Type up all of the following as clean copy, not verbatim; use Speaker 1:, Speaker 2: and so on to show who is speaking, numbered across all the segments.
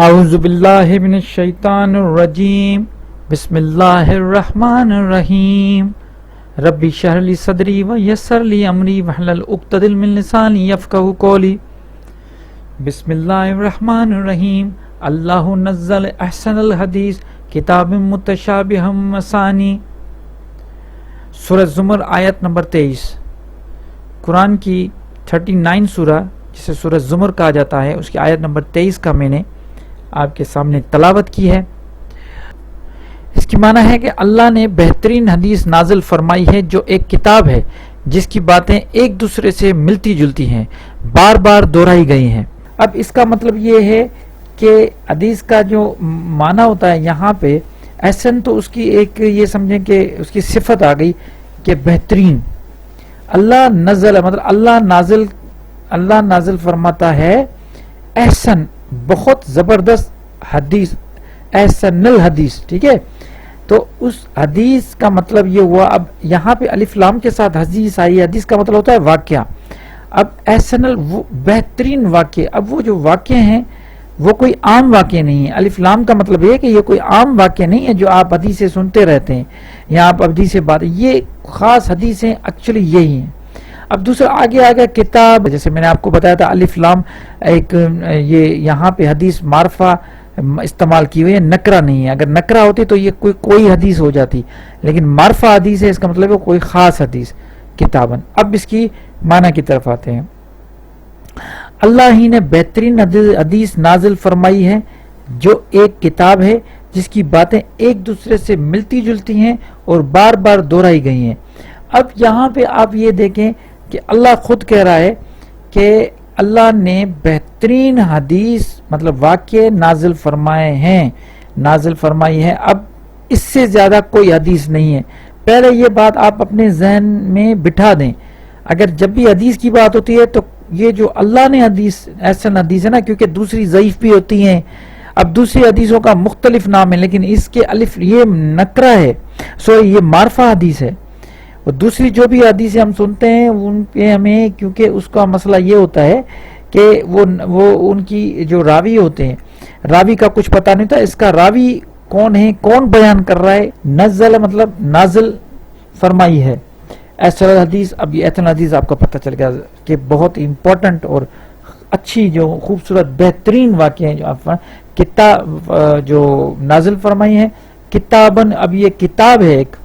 Speaker 1: اعوذ باللہ من الشیطان الرجیم بسم اللہ الرحمن الرحیم رب اشرح لی صدری ویسر لی امری واحلل عقدۃ من لسانی یفقہوا قولی بسم اللہ الرحمن الرحیم اللہ نزل احسن الحدیث کتاب متشابہ مثانی۔ سورہ زمر آیت نمبر 23، قرآن کی 39 سورہ جسے سورہ زمر کہا جاتا ہے، اس کی آیت نمبر 23 کا میں نے آپ کے سامنے تلاوت کی ہے۔ اس کی معنی ہے کہ اللہ نے بہترین حدیث نازل فرمائی ہے جو ایک کتاب ہے جس کی باتیں ایک دوسرے سے ملتی جلتی ہیں، بار بار دہرائی گئی ہیں۔ اب اس کا مطلب یہ ہے کہ حدیث کا جو معنی ہوتا ہے یہاں پہ احسن، تو اس کی ایک یہ سمجھیں کہ اس کی صفت آ گئی کہ بہترین۔ اللہ نزل مطلب اللہ نازل فرماتا ہے احسن، بہت زبردست حدیث، احسن الحدیث، ٹھیک ہے۔ تو اس حدیث کا مطلب یہ ہوا، اب یہاں پہ الف لام کے ساتھ حدیث آئی ہے، حدیث کا مطلب ہوتا ہے واقعہ۔ اب احسن بہترین واقع، اب وہ جو واقع ہیں وہ کوئی عام واقع نہیں ہے۔ الف لام کا مطلب یہ ہے کہ یہ کوئی عام واقع نہیں ہے جو آپ حدیثیں سنتے رہتے ہیں یا آپ حدیثیں بات، یہ خاص حدیثیں ایکچولی یہی ہیں۔ اب دوسرا آگے آ گیا کتاب، جیسے میں نے آپ کو بتایا تھا الف لام ایک یہ یہاں پہ حدیث معرفہ استعمال کی ہوئی ہے، نکرہ نہیں ہے۔ اگر نکرہ ہوتی تو یہ کوئی حدیث ہو جاتی، لیکن معرفہ حدیث ہے، اس کا مطلب ہے کوئی خاص حدیث، کتابن۔ اب اس کی معنی کی طرف آتے ہیں۔ اللہ ہی نے بہترین حدیث نازل فرمائی ہے جو ایک کتاب ہے جس کی باتیں ایک دوسرے سے ملتی جلتی ہیں اور بار بار دہرائی گئی ہیں۔ اب یہاں پہ آپ یہ دیکھیں کہ اللہ خود کہہ رہا ہے کہ اللہ نے بہترین حدیث مطلب واقع نازل فرمائی ہے۔ اب اس سے زیادہ کوئی حدیث نہیں ہے۔ پہلے یہ بات آپ اپنے ذہن میں بٹھا دیں، اگر جب بھی حدیث کی بات ہوتی ہے تو یہ جو اللہ نے حدیث احسن حدیث ہے نا، کیونکہ دوسری ضعیف بھی ہوتی ہیں، اب دوسری حدیثوں کا مختلف نام ہے، لیکن اس کے الف یہ نکرہ ہے، یہ معرفہ حدیث ہے۔ اور دوسری جو بھی حدیثیں ہم سنتے ہیں ان پہ ہمیں، کیونکہ اس کا مسئلہ یہ ہوتا ہے کہ وہ ان کی جو راوی ہوتے ہیں، راوی کا کچھ پتہ نہیں ہوتا، اس کا راوی کون ہے، کون بیان کر رہا ہے۔ نزل مطلب نازل فرمائی ہے احسن الحدیث۔ اب یہ احسن الحدیث آپ کو پتہ چل گیا کہ بہت امپورٹنٹ اور اچھی جو خوبصورت بہترین واقع ہیں جو آپ کتاب جو نازل فرمائی ہے کتابن۔ اب یہ کتاب ہے ایک،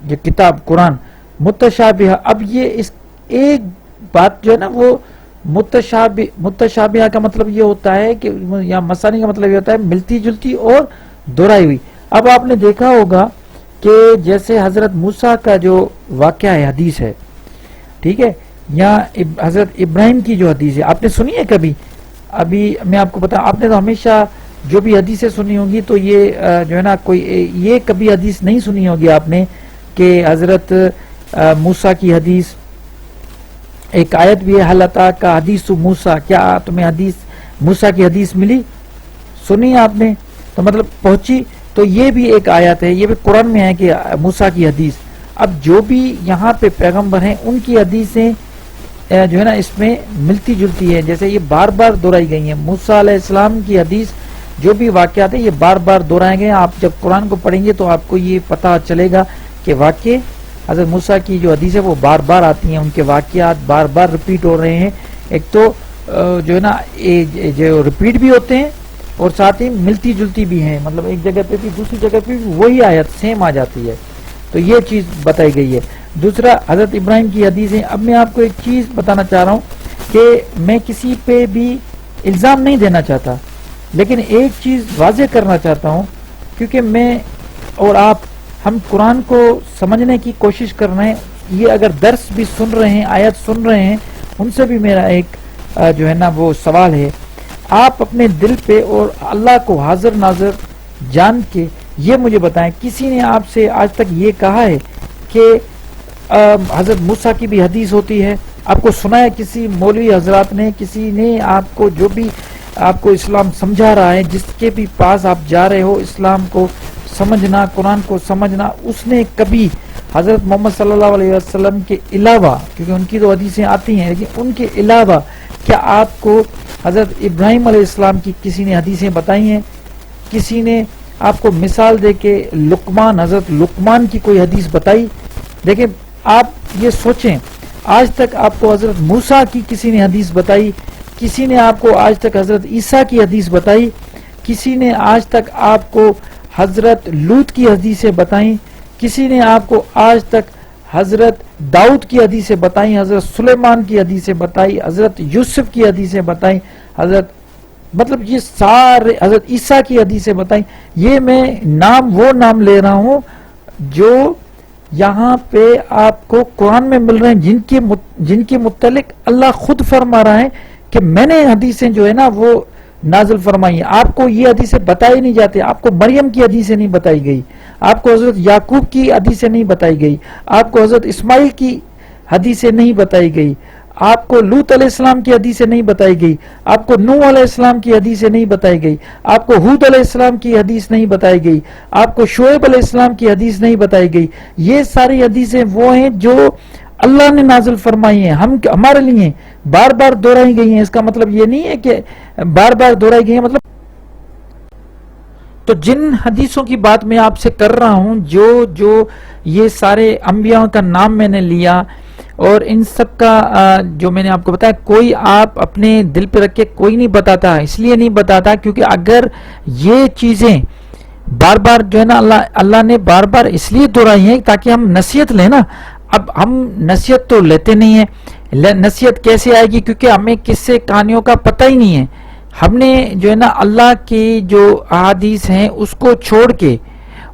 Speaker 1: یہ کتاب قرآن متشابہ۔ اب یہ اس ایک بات جو ہے نا وہ متشابہ کا مطلب یہ ہوتا ہے کہ یا مثانی کا مطلب یہ ہوتا ہے ملتی جلتی اور دہرائی ہوئی۔ اب آپ نے دیکھا ہوگا کہ جیسے حضرت موسیٰ کا جو واقعہ ہے حدیث ہے، ٹھیک ہے، یا حضرت ابراہیم کی جو حدیث ہے آپ نے سنی ہے کبھی؟ ابھی میں آپ کو بتاؤں، آپ نے تو ہمیشہ جو بھی حدیثیں سنی ہوگی تو یہ جو ہے نا کوئی یہ کبھی حدیث نہیں سنی ہوگی آپ نے کہ حضرت موسیٰ کی حدیث، ایک آیت بھی ہے حل اتاک حدیث موسیٰ، کیا تمہیں حدیث موسیٰ کی حدیث ملی؟ سنی آپ نے تو مطلب پہنچی، تو یہ بھی ایک آیت ہے، یہ بھی قرآن میں ہے کہ موسیٰ کی حدیث۔ اب جو بھی یہاں پہ پیغمبر ہیں ان کی حدیثیں جو ہے نا اس میں ملتی جلتی ہے، جیسے یہ بار بار دہرائی گئی ہیں۔ موسیٰ علیہ السلام کی حدیث جو بھی واقعات ہیں یہ بار بار دہرائے گئے ہیں۔ آپ جب قرآن کو پڑھیں گے تو آپ کو یہ پتہ چلے گا کہ واقع حضرت موسیٰ کی جو حدیث ہے وہ بار بار آتی ہیں، ان کے واقعات بار بار ریپیٹ ہو رہے ہیں۔ ایک تو جو ہے نا جو ریپیٹ بھی ہوتے ہیں اور ساتھ ہی ملتی جلتی بھی ہیں، مطلب ایک جگہ پہ بھی دوسری جگہ پہ بھی وہی آیت سیم آ جاتی ہے، تو یہ چیز بتائی گئی ہے۔ دوسرا حضرت ابراہیم کی حدیث ہے۔ اب میں آپ کو ایک چیز بتانا چاہ رہا ہوں کہ میں کسی پہ بھی الزام نہیں دینا چاہتا، لیکن ایک چیز واضح کرنا چاہتا ہوں، کیونکہ میں اور آپ ہم قرآن کو سمجھنے کی کوشش کر رہے ہیں، یہ اگر درس بھی سن رہے ہیں، آیت سن رہے ہیں، ان سے بھی میرا ایک جو ہے نا وہ سوال ہے، آپ اپنے دل پہ اور اللہ کو حاضر ناظر جان کے یہ مجھے بتائیں، کسی نے آپ سے آج تک یہ کہا ہے کہ حضرت موسیٰ کی بھی حدیث ہوتی ہے؟ آپ کو سنا ہے کسی مولوی حضرات نے، کسی نے آپ کو جو بھی آپ کو اسلام سمجھا رہا ہے، جس کے بھی پاس آپ جا رہے ہو اسلام کو سمجھنا، قرآن کو سمجھنا، اس نے کبھی حضرت محمد صلی اللہ علیہ وسلم کے علاوہ، کیونکہ ان کی تو حدیثیں آتی ہیں، لیکن ان کے علاوہ کیا آپ کو حضرت ابراہیم علیہ السلام کی کسی نے حدیثیں بتائی ہیں، کسی نے آپ کو مثال دے کے حضرت لقمان کی کوئی حدیث بتائی؟ دیکھیں آپ یہ سوچیں، آج تک آپ کو حضرت موسیٰ کی کسی نے حدیث بتائی؟ کسی نے آپ کو آج تک حضرت عیسیٰ کی حدیث بتائی؟ کسی نے آج تک آپ کو حضرت لوط کی حدیثیں بتائیں؟ کسی نے آپ کو آج تک حضرت داؤد کی حدیثیں بتائیں، حضرت سلیمان کی حدیثیں بتائی، حضرت یوسف کی حدیثیں بتائیں، مطلب یہ سارے حضرت عیسیٰ کی حدیثیں بتائیں؟ یہ میں وہ نام لے رہا ہوں جو یہاں پہ آپ کو قرآن میں مل رہے ہیں، جن کے متعلق اللہ خود فرما رہا ہے کہ میں نے حدیثیں جو ہے نا وہ نازل فرمائی ہیں۔ آپ کو یہ حدیثیں بتائی نہیں جاتی، آپ کو مریم کی حدیثیں نہیں بتائی گئی، آپ کو حضرت یعقوب کی حدیثیں نہیں بتائی گئی، آپ کو حضرت اسماعیل کی حدیثیں نہیں بتائی گئی، آپ کو لوط علیہ السلام کی حدیثیں نہیں بتائی گئی، آپ کو نوح علیہ السلام کی حدیثیں نہیں بتائی گئی، آپ کو ہود علیہ السلام کی حدیث نہیں بتائی گئی، آپ کو شعیب علیہ السلام کی حدیث نہیں بتائی گئی۔ یہ ساری حدیثیں وہ ہیں جو اللہ نے نازل فرمائی ہیں، ہمارے لیے بار بار دہرائی گئی ہیں۔ اس کا مطلب یہ نہیں ہے کہ بار بار دہرائی گئی ہیں، مطلب تو جن حدیثوں کی بات میں آپ سے کر رہا ہوں، جو یہ سارے انبیاء کا نام میں نے لیا اور ان سب کا جو میں نے آپ کو بتایا، کوئی آپ اپنے دل پہ رکھ کے کوئی نہیں بتاتا، اس لیے نہیں بتاتا کیونکہ اگر یہ چیزیں بار بار جو ہے نا اللہ نے بار بار اس لیے دہرائی ہیں تاکہ ہم نصیحت لیں نا۔ اب ہم نصیحت تو لیتے نہیں ہیں، نصیحت کیسے آئے گی؟ کیونکہ ہمیں قصے کہانیوں کا پتہ ہی نہیں ہے۔ ہم نے جو ہے نا اللہ کی جو احادیث ہیں اس کو چھوڑ کے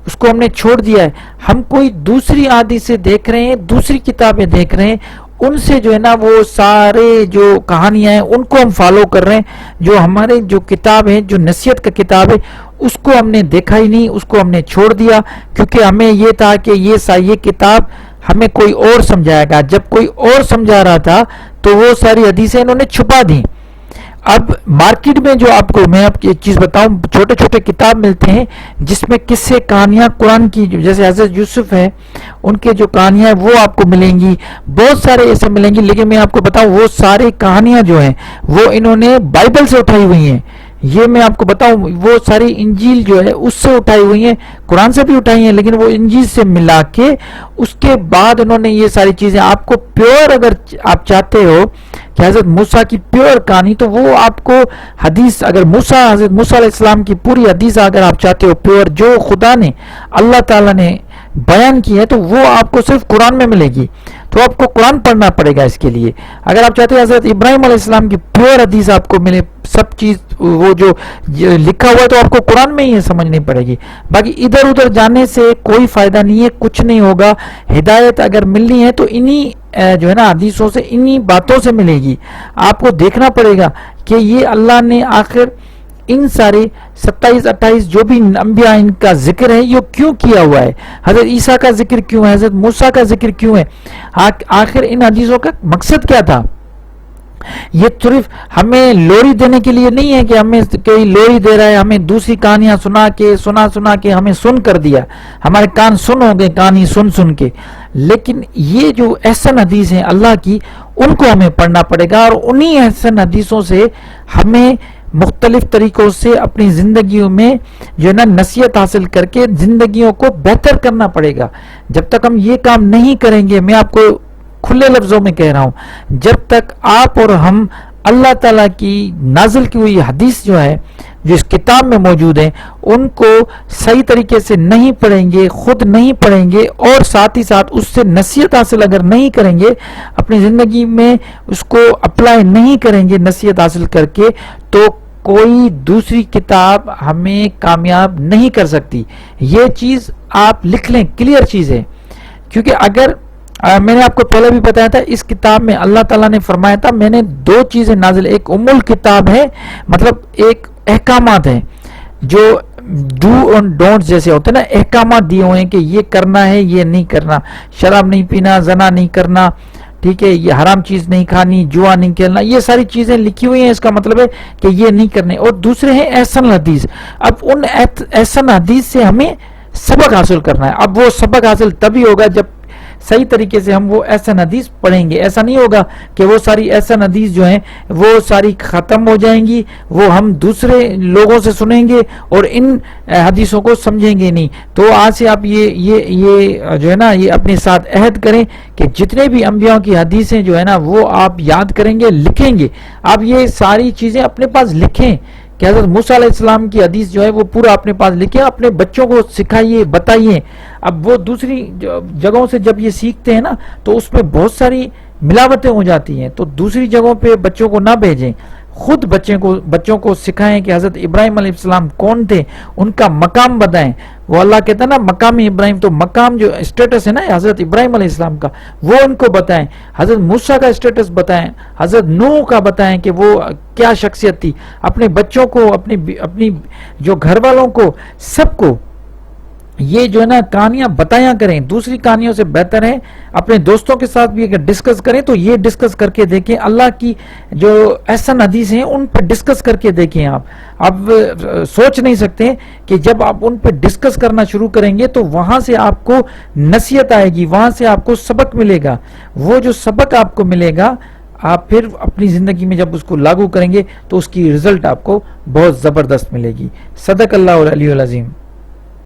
Speaker 1: اس کو ہم نے چھوڑ دیا ہے، ہم کوئی دوسری احادیثیں دیکھ رہے ہیں، دوسری کتابیں دیکھ رہے ہیں، ان سے جو ہے نا وہ سارے جو کہانیاں ہیں ان کو ہم فالو کر رہے ہیں۔ جو ہمارے جو کتاب ہے، جو نصیحت کا کتاب ہے، اس کو ہم نے دیکھا ہی نہیں، اس کو ہم نے چھوڑ دیا کیونکہ ہمیں یہ تھا کہ یہ کتاب ہمیں کوئی اور سمجھائے گا۔ جب کوئی اور سمجھا رہا تھا تو وہ ساری حدیثیں انہوں نے چھپا دیں۔ اب مارکیٹ میں جو میں آپ کو ایک چیز بتاؤں، چھوٹے چھوٹے کتاب ملتے ہیں جس میں قصے کہانیاں قرآن کی، جیسے حضرت یوسف ہے ان کے جو کہانیاں ہیں وہ آپ کو ملیں گی، بہت سارے ایسے ملیں گی، لیکن میں آپ کو بتاؤں وہ ساری کہانیاں جو ہیں وہ انہوں نے بائبل سے اٹھائی ہوئی ہیں۔ یہ میں آپ کو بتاؤں وہ ساری انجیل جو ہے اس سے اٹھائی ہوئی ہیں، قرآن سے بھی اٹھائی ہیں، لیکن وہ انجیل سے ملا کے اس کے بعد انہوں نے یہ ساری چیزیں آپ کو پیور، اگر آپ چاہتے ہو کہ حضرت موسیٰ کی پیور کہانی، تو وہ آپ کو حدیث، اگر حضرت موسیٰ علیہ السلام کی پوری حدیث اگر آپ چاہتے ہو پیور، جو خدا نے اللہ تعالیٰ نے بیان کی ہے، تو وہ آپ کو صرف قرآن میں ملے گی۔ تو آپ کو قرآن پڑھنا پڑے گا اس کے لیے۔ اگر آپ چاہتے ہیں حضرت ابراہیم علیہ السلام کی پیور حدیث آپ کو ملے، سب چیز وہ جو لکھا ہوا ہے، تو آپ کو قرآن میں ہی سمجھنی پڑے گی۔ باقی ادھر ادھر جانے سے کوئی فائدہ نہیں ہے، کچھ نہیں ہوگا۔ ہدایت اگر ملنی ہے تو انہی جو ہے نا حدیثوں سے، انہی باتوں سے ملے گی۔ آپ کو دیکھنا پڑے گا کہ یہ اللہ نے آخر ان سارے 27-28 جو بھی انبیاء ان کا ذکر ہے یہ کیوں کیا ہوا ہے، حضرت عیسیٰ کا ذکر کیوں ہے، حضرت موسیٰ کا ذکر کیوں ہے، آخر ان حدیثوں کا مقصد کیا تھا؟ یہ صرف ہمیں لوری دینے کے لیے نہیں ہے کہ ہمیں کوئی لوری دے رہا ہے، ہمیں دوسری کہانیاں سنا کے ہمیں سن کر دیا، ہمارے کان سن ہو گئے کہانی سن کے۔ لیکن یہ جو احسن حدیث ہیں اللہ کی، ان کو ہمیں پڑھنا پڑے گا، اور انہی احسن حدیثوں سے ہمیں مختلف طریقوں سے اپنی زندگیوں میں جو ہے نا نصیحت حاصل کر کے زندگیوں کو بہتر کرنا پڑے گا۔ جب تک ہم یہ کام نہیں کریں گے، میں آپ کو کھلے لفظوں میں کہہ رہا ہوں، جب تک آپ اور ہم اللہ تعالیٰ کی نازل کی ہوئی حدیث جو ہے، جو اس کتاب میں موجود ہیں، ان کو صحیح طریقے سے نہیں پڑھیں گے، خود نہیں پڑھیں گے، اور ساتھ ہی ساتھ اس سے نصیحت حاصل اگر نہیں کریں گے، اپنی زندگی میں اس کو اپلائی نہیں کریں گے نصیحت حاصل کر کے، تو کوئی دوسری کتاب ہمیں کامیاب نہیں کر سکتی۔ یہ چیز آپ لکھ لیں، کلیئر چیز ہے۔ کیونکہ اگر میں نے آپ کو پہلے بھی بتایا تھا، اس کتاب میں اللہ تعالیٰ نے فرمایا تھا میں نے 2 چیزیں نازل، ایک الکتاب ہے، مطلب ایک احکامات ہیں جو ڈو اور ڈونٹ جیسے ہوتے ہیں نا، احکامات دیے ہوئے ہیں کہ یہ کرنا ہے، یہ نہیں کرنا، شراب نہیں پینا، زنا نہیں کرنا، ٹھیک ہے، یہ حرام چیز نہیں کھانی، جوا نہیں کھیلنا، یہ ساری چیزیں لکھی ہوئی ہیں۔ اس کا مطلب ہے کہ یہ نہیں کرنے۔ اور دوسرے ہیں احسن حدیث۔ اب ان احسن حدیث سے ہمیں سبق حاصل کرنا ہے۔ اب وہ سبق حاصل تبھی ہوگا جب صحیح طریقے سے ہم وہ احسن حدیث پڑھیں گے. ایسا نہیں ہوگا کہ وہ ساری احسن حدیث جو ہیں وہ ساری ختم ہو جائیں گی, وہ ہم دوسرے لوگوں سے سنیں گے اور ان حدیثوں کو سمجھیں گے نہیں. تو آج سے آپ یہ جو ہے نا یہ اپنے ساتھ عہد کریں کہ جتنے بھی انبیاء کی حدیثیں جو ہے نا وہ آپ یاد کریں گے, لکھیں گے. آپ یہ ساری چیزیں اپنے پاس لکھیں کہ حضرت موسیٰ علیہ السلام کی حدیث جو ہے وہ پورا اپنے پاس لکھیں, اپنے بچوں کو سکھائیے, بتائیے. اب وہ دوسری جگہوں سے جب یہ سیکھتے ہیں نا تو اس میں بہت ساری ملاوٹیں ہو جاتی ہیں, تو دوسری جگہوں پہ بچوں کو نہ بھیجیں, خود بچوں کو سکھائیں کہ حضرت ابراہیم علیہ السلام کون تھے, ان کا مقام بتائیں. وہ اللہ کہتا ہے نا مقام ابراہیم, تو مقام جو اسٹیٹس ہے نا حضرت ابراہیم علیہ السلام کا وہ ان کو بتائیں. حضرت موسیٰ کا اسٹیٹس بتائیں, حضرت نوح کا بتائیں کہ وہ کیا شخصیت تھی. اپنے بچوں کو, اپنی جو گھر والوں کو, سب کو یہ جو ہے نا کہانیاں بتایا کریں. دوسری کہانیوں سے بہتر ہے اپنے دوستوں کے ساتھ بھی اگر ڈسکس کریں تو یہ ڈسکس کر کے دیکھیں, اللہ کی جو احسن حدیث ہیں ان پہ ڈسکس کر کے دیکھیں. آپ سوچ نہیں سکتے کہ جب آپ ان پہ ڈسکس کرنا شروع کریں گے تو وہاں سے آپ کو نصیحت آئے گی, وہاں سے آپ کو سبق ملے گا. وہ جو سبق آپ کو ملے گا آپ پھر اپنی زندگی میں جب اس کو لاگو کریں گے تو اس کی رزلٹ آپ کو بہت زبردست ملے گی. صدق اللہ العلی العظیم.